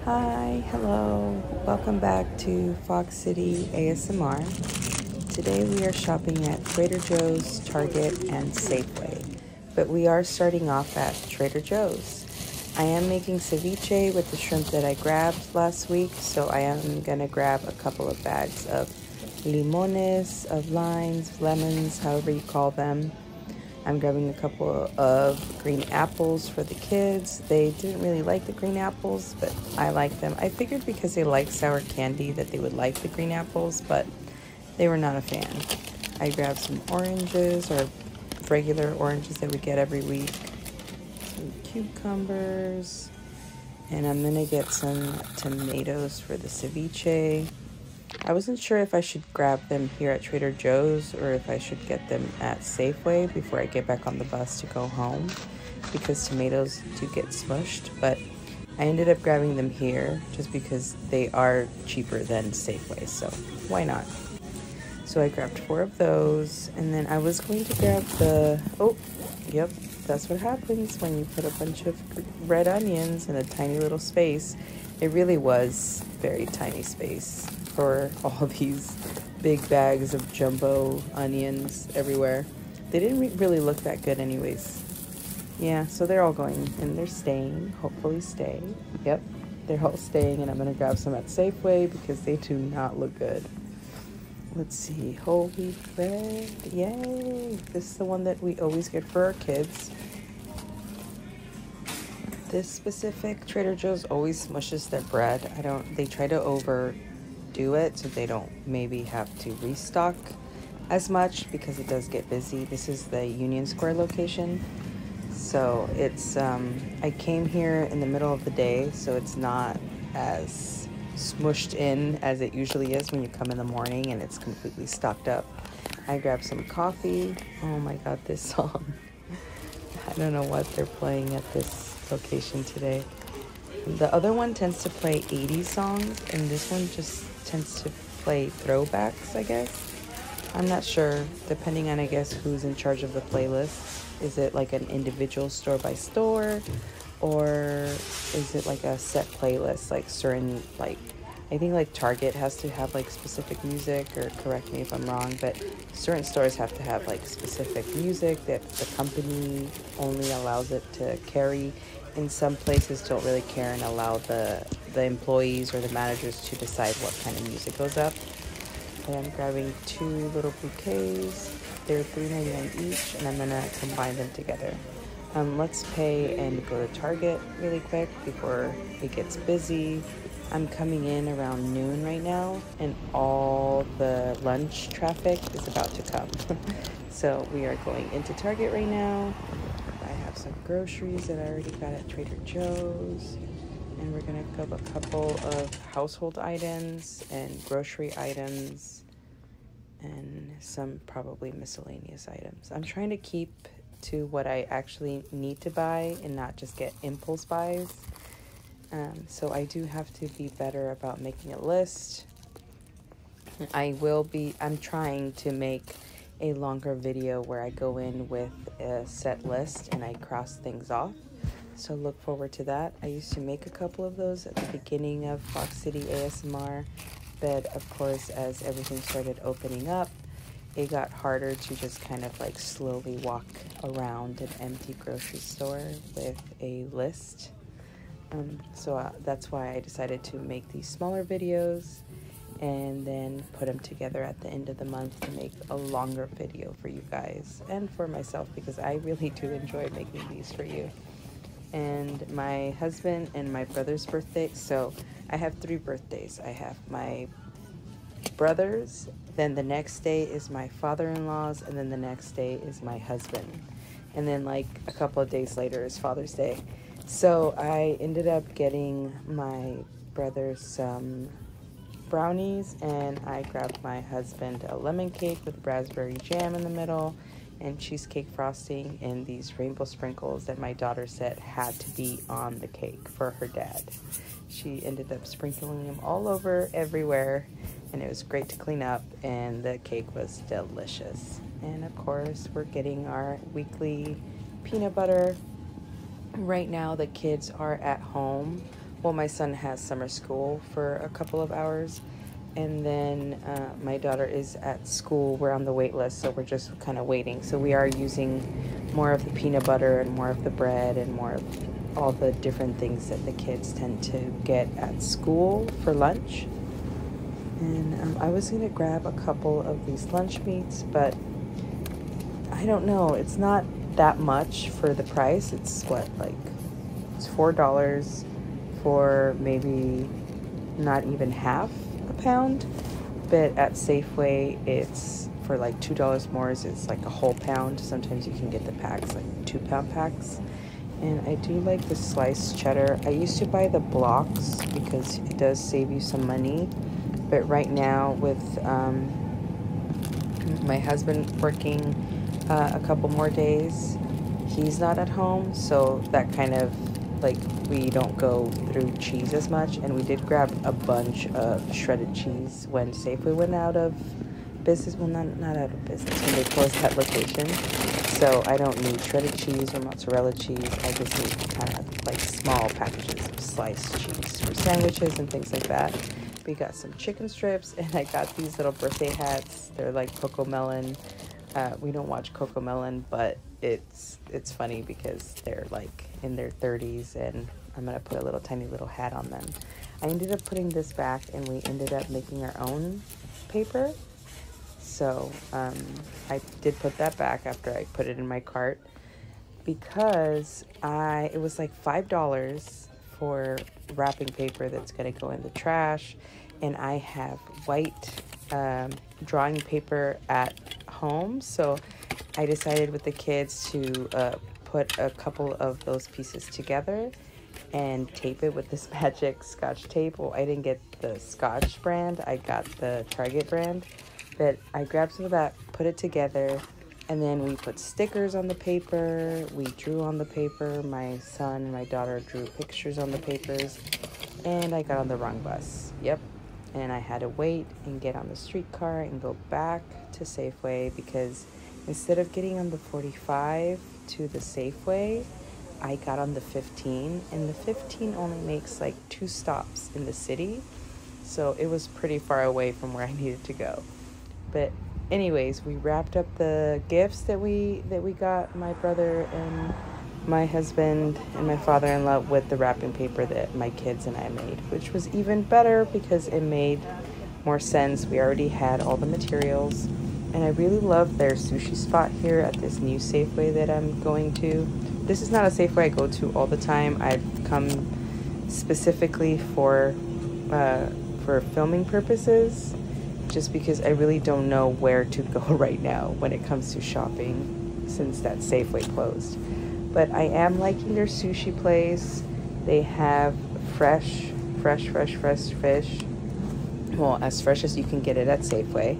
Hi, hello, welcome back to Fox City ASMR. Today we are shopping at Trader Joe's, Target, and Safeway, but we are starting off at Trader Joe's. I am making ceviche with the shrimp that I grabbed last week, so I am gonna grab a couple of bags of limones, of limes, lemons, however you call them. I'm grabbing a couple of green apples for the kids. They didn't really like the green apples, but I like them. I figured because they like sour candy that they would like the green apples, but they were not a fan. I grabbed some oranges, or regular oranges that we get every week. Some cucumbers. And I'm gonna get some tomatoes for the ceviche. I wasn't sure if I should grab them here at Trader Joe's or if I should get them at Safeway before I get back on the bus to go home, because tomatoes do get smushed, but I ended up grabbing them here just because they are cheaper than Safeway, so why not? So I grabbed 4 of those, and then I was going to grab yep, that's what happens when you put a bunch of red onions in a tiny little space. It really was very tiny space for all these big bags of jumbo onions everywhere. They didn't really look that good anyways. Yeah, so they're all going, and they're staying, hopefully stay. Yep, they're all staying, and I'm gonna grab some at Safeway because they do not look good. Let's see, whole wheat bread, yay! This is the one that we always get for our kids. This specific Trader Joe's always smushes their bread. They try to overdo it so they don't maybe have to restock as much because it does get busy. This is the Union Square location. So it's, I came here in the middle of the day, so it's not as smushed in as it usually is when you come in the morning and it's completely stocked up. I grabbed some coffee. Oh my god, this song. I don't know what they're playing at this location today. The other one tends to play 80s songs, and this one just tends to play throwbacks, I guess. I'm not sure, depending on, I guess, who's in charge of the playlist. Is it like an individual store by store, or is it like a set playlist, like certain, like, I think like Target has to have like specific music, or correct me if I'm wrong, but certain stores have to have like specific music that the company only allows it to carry. In some places don't really care and allow the employees or the managers to decide what kind of music goes up. And I'm grabbing 2 little bouquets. They're $3.99 each, and I'm gonna combine them together. Let's pay and go to Target really quick before it gets busy. I'm coming in around noon right now, and all the lunch traffic is about to come. So we are going into Target right now. I have some groceries that I already got at Trader Joe's, and we're gonna grab a couple of household items and grocery items and some probably miscellaneous items. I'm trying to keep to what I actually need to buy and not just get impulse buys. So I do have to be better about making a list. I'm trying to make a longer video where I go in with a set list and I cross things off. So look forward to that. I used to make a couple of those at the beginning of Fox City ASMR, but of course, as everything started opening up, it got harder to just kind of like slowly walk around an empty grocery store with a list. So that's why I decided to make these smaller videos and then put them together at the end of the month to make a longer video for you guys and for myself, because I really do enjoy making these for you. And my husband and my brother's birthday, so I have 3 birthdays. I have my brother's, then the next day is my father-in-law's, and then the next day is my husband. And then like a couple of days later is Father's Day. So I ended up getting my brother some brownies, and I grabbed my husband a lemon cake with raspberry jam in the middle and cheesecake frosting and these rainbow sprinkles that my daughter said had to be on the cake for her dad. She ended up sprinkling them all over everywhere, and it was great to clean up, and the cake was delicious. And of course, we're getting our weekly peanut butter. Right now the kids are at home well, my son has summer school for a couple of hours, and then my daughter is at school. We're on the wait list, so we're just kind of waiting. So we are using more of the peanut butter and more of the bread and more of all the different things that the kids tend to get at school for lunch. And I was going to grab a couple of these lunch meats, but I don't know. It's not that much for the price. It's what, like, it's $4 for maybe not even half a pound. But at Safeway, it's for like $2 more. It's like a whole pound. Sometimes you can get the packs, like 2-pound packs. And I do like the sliced cheddar. I used to buy the blocks because it does save you some money. But right now, with my husband working a couple more days, he's not at home, so that kind of, like, we don't go through cheese as much. And we did grab a bunch of shredded cheese when Safeway went out of business. Well, not out of business, when they closed that location. So I don't need shredded cheese or mozzarella cheese. I just need kind of like small packages of sliced cheese for sandwiches and things like that. We got some chicken strips, and I got these little birthday hats. They're like Cocomelon. We don't watch Cocomelon, but it's funny because they're like in their 30s, and I'm gonna put a little tiny little hat on them. I ended up putting this back, and we ended up making our own paper. So I did put that back after I put it in my cart, because it was like $5 for wrapping paper that's going to go in the trash, and I have white drawing paper at home, so I decided with the kids to put a couple of those pieces together and tape it with this magic Scotch tape. Well, I didn't get the Scotch brand, I got the Target brand, but I grabbed some of that, put it together, and then we put stickers on the paper. We drew on the paper. My son and my daughter drew pictures on the papers, and I got on the wrong bus. Yep. And I had to wait and get on the streetcar and go back to Safeway, because instead of getting on the 45 to the Safeway, I got on the 15, and the 15 only makes like 2 stops in the city. So it was pretty far away from where I needed to go. But anyways, we wrapped up the gifts that we got, my brother and my husband and my father-in-law, with the wrapping paper that my kids and I made, which was even better because it made more sense. We already had all the materials, and I really love their sushi spot here at this new Safeway that I'm going to. This is not a Safeway I go to all the time. I've come specifically for filming purposes, just because I really don't know where to go right now when it comes to shopping, since that Safeway closed. But I am liking their sushi place. They have fresh fish. Well, as fresh as you can get it at Safeway.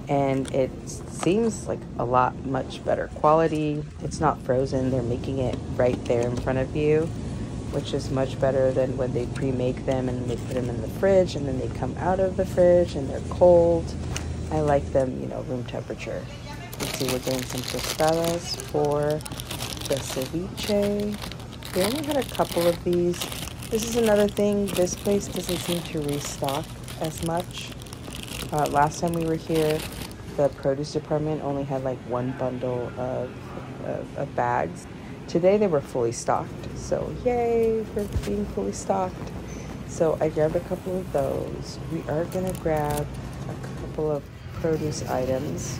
And it seems like a lot much better quality. It's not frozen. They're making it right there in front of you, which is much better than when they pre-make them and they put them in the fridge and then they come out of the fridge and they're cold. I like them, room temperature. Let's see, we're getting some tostadas for the ceviche. We only had a couple of these. This is another thing. This place doesn't seem to restock as much. Last time we were here, the produce department only had like 1 bundle of bags. Today they were fully stocked, so yay for being fully stocked. So I grabbed a couple of those. We are gonna grab a couple of produce items,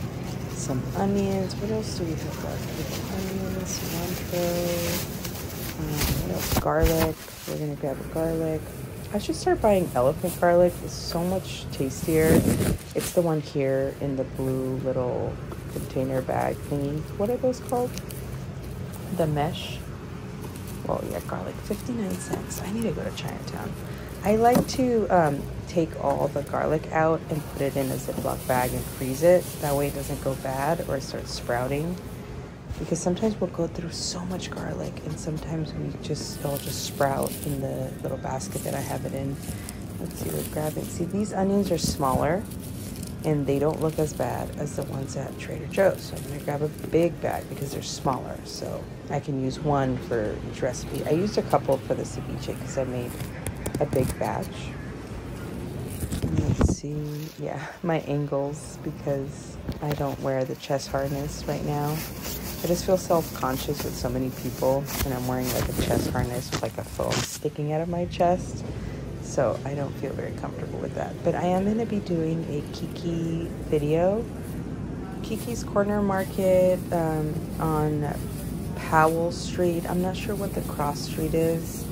some onions. What else do we have left? We have onions, cilantro, what else? Garlic. We're gonna grab a garlic. I should start buying elephant garlic. It's so much tastier. It's the one here in the blue little container bag thingy. What are those called? The mesh. Well, yeah, garlic, 59 cents. I need to go to Chinatown. I like to take all the garlic out and put it in a Ziploc bag and freeze it. That way it doesn't go bad or start sprouting. Because sometimes we'll go through so much garlic, and sometimes it'll just sprout in the little basket that I have it in. Let's see, we're grabbing. See, these onions are smaller, and they don't look as bad as the ones at Trader Joe's. So I'm gonna grab a big bag because they're smaller, so I can use one for each recipe. I used a couple for the ceviche because I made a big batch. Let's see, yeah, my angles, because I don't wear the chest harness right now. I just feel self-conscious with so many people, and I'm wearing like a chest harness with like a phone sticking out of my chest. So I don't feel very comfortable with that. But I am going to be doing a Kiki video. Kiki's Corner Market on Powell Street. I'm not sure what the cross street is.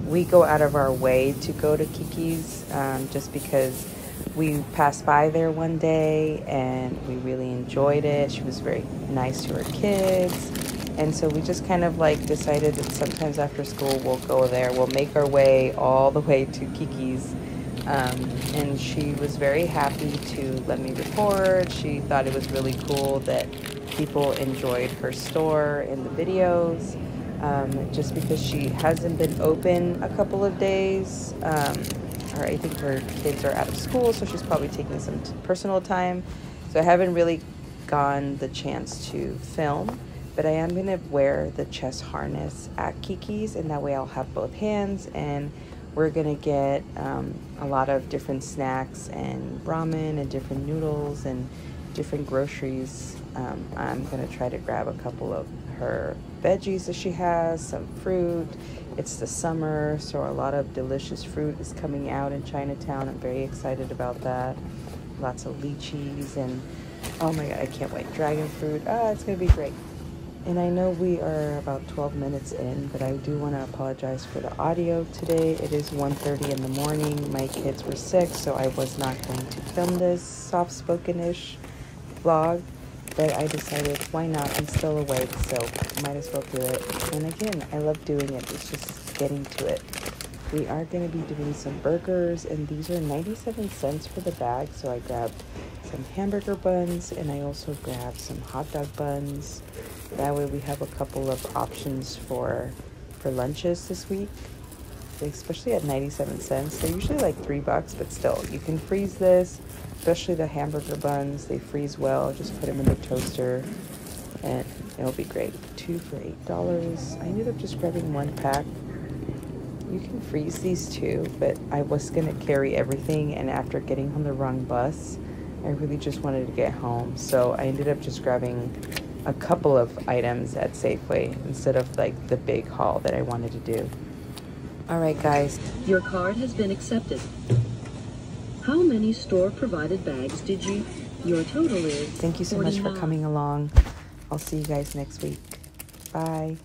We go out of our way to go to Kiki's just because we passed by there one day and we really enjoyed it. She was very nice to her kids. And so we just kind of like decided that sometimes after school we'll go there. We'll make our way all the way to Kiki's. And she was very happy to let me record. She thought it was really cool that people enjoyed her store in the videos. Just because she hasn't been open a couple of days. Or I think her kids are out of school, so she's probably taking some personal time. So I haven't really gotten the chance to film. But I am going to wear the chest harness at Kiki's, and that way I'll have both hands, and we're going to get a lot of different snacks and ramen and different noodles and different groceries. I'm going to try to grab a couple of her veggies that she has, some fruit. It's the summer, so a lot of delicious fruit is coming out in Chinatown. I'm very excited about that. Lots of lychees and, oh my God, I can't wait. Dragon fruit, it's going to be great. And I know we are about 12 minutes in, but I do want to apologize for the audio today. It is 1:30 in the morning. My kids were sick, so I was not going to film this soft-spoken-ish vlog. But I decided, why not? I'm still awake, so might as well do it. And again, I love doing it. It's just getting to it. We are going to be doing some burgers, and these are 97 cents for the bag. So I grabbed some hamburger buns, and I also grabbed some hot dog buns. That way we have a couple of options for lunches this week, especially at 97 cents. They're usually like $3, but still, you can freeze this, especially the hamburger buns. They freeze well. Just put them in the toaster, and it'll be great. 2 for $8. I ended up just grabbing 1 pack. You can freeze these too, but I was gonna carry everything, and after getting on the wrong bus, I really just wanted to get home. So I ended up just grabbing a couple of items at Safeway instead of like the big haul that I wanted to do. All right, guys. Your card has been accepted. How many store-provided bags did you? Your total is Thank you so much for 49. coming along. I'll see you guys next week. Bye.